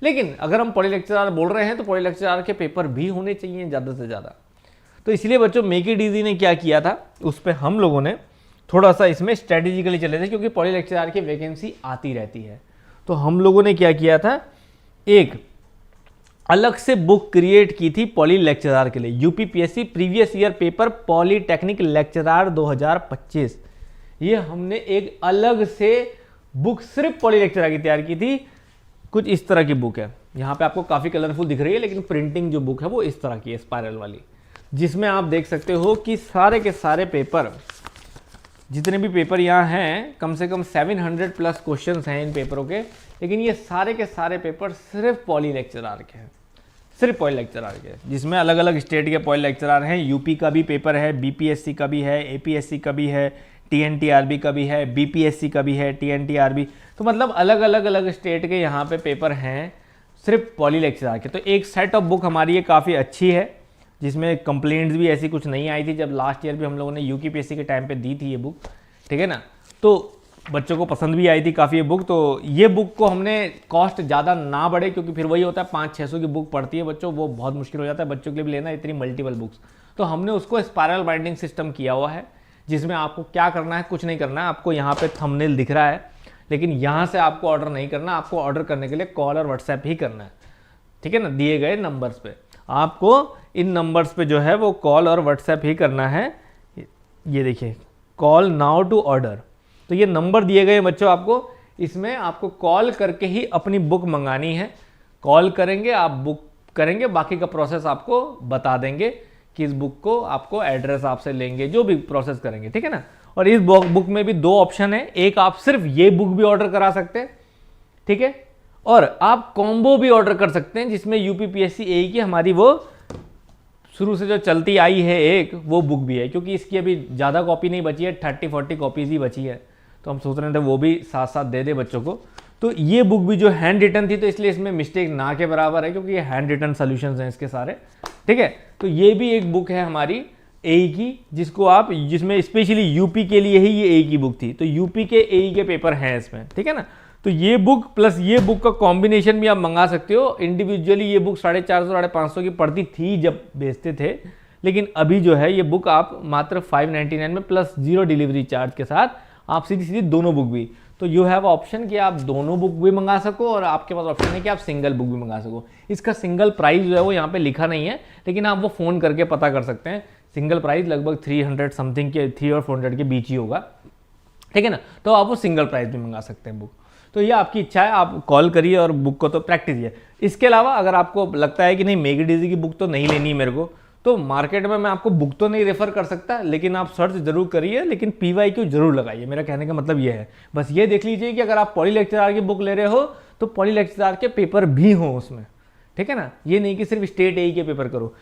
लेकिन अगर हम पॉली लेक्चरार बोल रहे हैं तो पॉली लेक्चरार के पेपर भी होने चाहिए ज़्यादा से ज़्यादा। तो इसलिए बच्चों मेक इट ईजी ने क्या किया था, उस पर हम लोगों ने थोड़ा सा इसमें स्ट्रेटेजिकली चले थे, क्योंकि पॉली लेक्चरार की वैकेंसी आती रहती है। तो हम लोगों ने क्या किया था, एक अलग से बुक क्रिएट की थी पॉली लेक्चरार के लिए, UPPSC previous year paper polytechnic lecturer 2025। ये हमने एक अलग से बुक सिर्फ पॉली लेक्चरार की तैयार की थी। कुछ इस तरह की बुक है, यहाँ पे आपको काफ़ी कलरफुल दिख रही है, लेकिन प्रिंटिंग जो बुक है वो इस तरह की है, स्पाइरल वाली, जिसमें आप देख सकते हो कि सारे के सारे पेपर, जितने भी पेपर यहाँ हैं, कम से कम 700 प्लस क्वेश्चंस हैं इन पेपरों के, लेकिन ये सारे के सारे पेपर सिर्फ पॉली लेक्चरार के हैं, सिर्फ पॉली लेक्चरार के, जिसमें अलग अलग स्टेट के पॉली लेक्चरार हैं। यूपी का भी पेपर है, बीपीएससी का भी है, एपीएससी का भी है, टीएनटीआरबी का भी है, बीपीएससी का भी है, टीएनटीआरबी, तो मतलब अलग अलग स्टेट के यहाँ पे पेपर हैं सिर्फ पॉली लेक्चरार के। तो एक सेट ऑफ बुक हमारी ये काफ़ी अच्छी है, जिसमें कंप्लेंट्स भी ऐसी कुछ नहीं आई थी, जब लास्ट ईयर भी हम लोगों ने यूपीपीएससी के टाइम पे दी थी ये बुक, ठीक है ना। तो बच्चों को पसंद भी आई थी काफ़ी ये बुक। तो ये बुक को हमने कॉस्ट ज़्यादा ना बढ़े, क्योंकि फिर वही होता है 500-600 की बुक पड़ती है बच्चों, वो बहुत मुश्किल हो जाता है बच्चों के लिए भी लेना इतनी मल्टीपल बुक्स। तो हमने उसको स्पाइरल बाइंडिंग सिस्टम किया हुआ है, जिसमें आपको क्या करना है, कुछ नहीं करना है। आपको यहाँ पे थंबनेल दिख रहा है, लेकिन यहाँ से आपको ऑर्डर नहीं करना, आपको ऑर्डर करने के लिए कॉल और व्हाट्सएप ही करना है, ठीक है ना, दिए गए नंबर्स पे। आपको इन नंबर्स पे जो है वो कॉल और व्हाट्सएप ही करना है। ये देखिए, कॉल नाउ टू ऑर्डर, तो ये नंबर दिए गए बच्चों आपको, इसमें आपको कॉल करके ही अपनी बुक मंगानी है। कॉल करेंगे, आप बुक करेंगे, बाकी का प्रोसेस आपको बता देंगे कि इस बुक को आपको एड्रेस आपसे लेंगे, जो भी प्रोसेस करेंगे, ठीक है ना। और इस बुक में भी 2 ऑप्शन है, एक आप सिर्फ ये बुक भी ऑर्डर करा सकते हैं, ठीक है, और आप कॉम्बो भी ऑर्डर कर सकते हैं, जिसमें यूपीपीएससी ए की हमारी वो शुरू से जो चलती आई है एक वो बुक भी है, क्योंकि इसकी अभी ज़्यादा कॉपी नहीं बची है, 30-40 कॉपीज़ ही बची है, तो हम सोच रहे थे वो भी साथ साथ दे दे बच्चों को। तो ये बुक भी जो हैंड रिटन थी, तो इसलिए इसमें मिस्टेक ना के बराबर है, क्योंकि ये हैंड रिटन सोल्यूशंस हैं इसके सारे, ठीक है। तो ये भी एक बुक है हमारी एई की, जिसको आप, जिसमें स्पेशली यूपी के लिए ही ये एई की बुक थी, तो यूपी के एई के पेपर हैं इसमें, ठीक है ना। तो ये बुक प्लस ये बुक का कॉम्बिनेशन भी आप मंगा सकते हो। इंडिविजुअली ये बुक 450-550 की पड़ती थी जब बेचते थे, लेकिन अभी जो है ये बुक आप मात्र 599 में प्लस 0 डिलीवरी चार्ज के साथ आप सीधी सीधी दोनों बुक भी, तो यू हैव ऑप्शन कि आप दोनों बुक भी मंगा सको, और आपके पास ऑप्शन है कि आप सिंगल बुक भी मंगा सको। इसका सिंगल प्राइस जो है वो यहाँ पे लिखा नहीं है, लेकिन आप वो फ़ोन करके पता कर सकते हैं। सिंगल प्राइस लगभग 300 समथिंग के, 300 और 400 के बीच ही होगा, ठीक है ना। तो आप वो सिंगल प्राइस भी मंगा सकते हैं बुक। तो ये आपकी इच्छा है, आप कॉल करिए और बुक को तो प्रैक्टिस है। इसके अलावा अगर आपको लगता है कि नहीं मेक इट ईजी की बुक तो नहीं लेनी मेरे को, तो मार्केट में मैं आपको बुक तो नहीं रेफर कर सकता, लेकिन आप सर्च जरूर करिए, लेकिन PYQ जरूर लगाइए। मेरा कहने का मतलब ये है, बस ये देख लीजिए कि अगर आप पॉली लेक्चरार की बुक ले रहे हो तो पॉली लेक्चरार के पेपर भी हों उसमें, ठीक है ना। ये नहीं कि सिर्फ स्टेट एई के पेपर करो।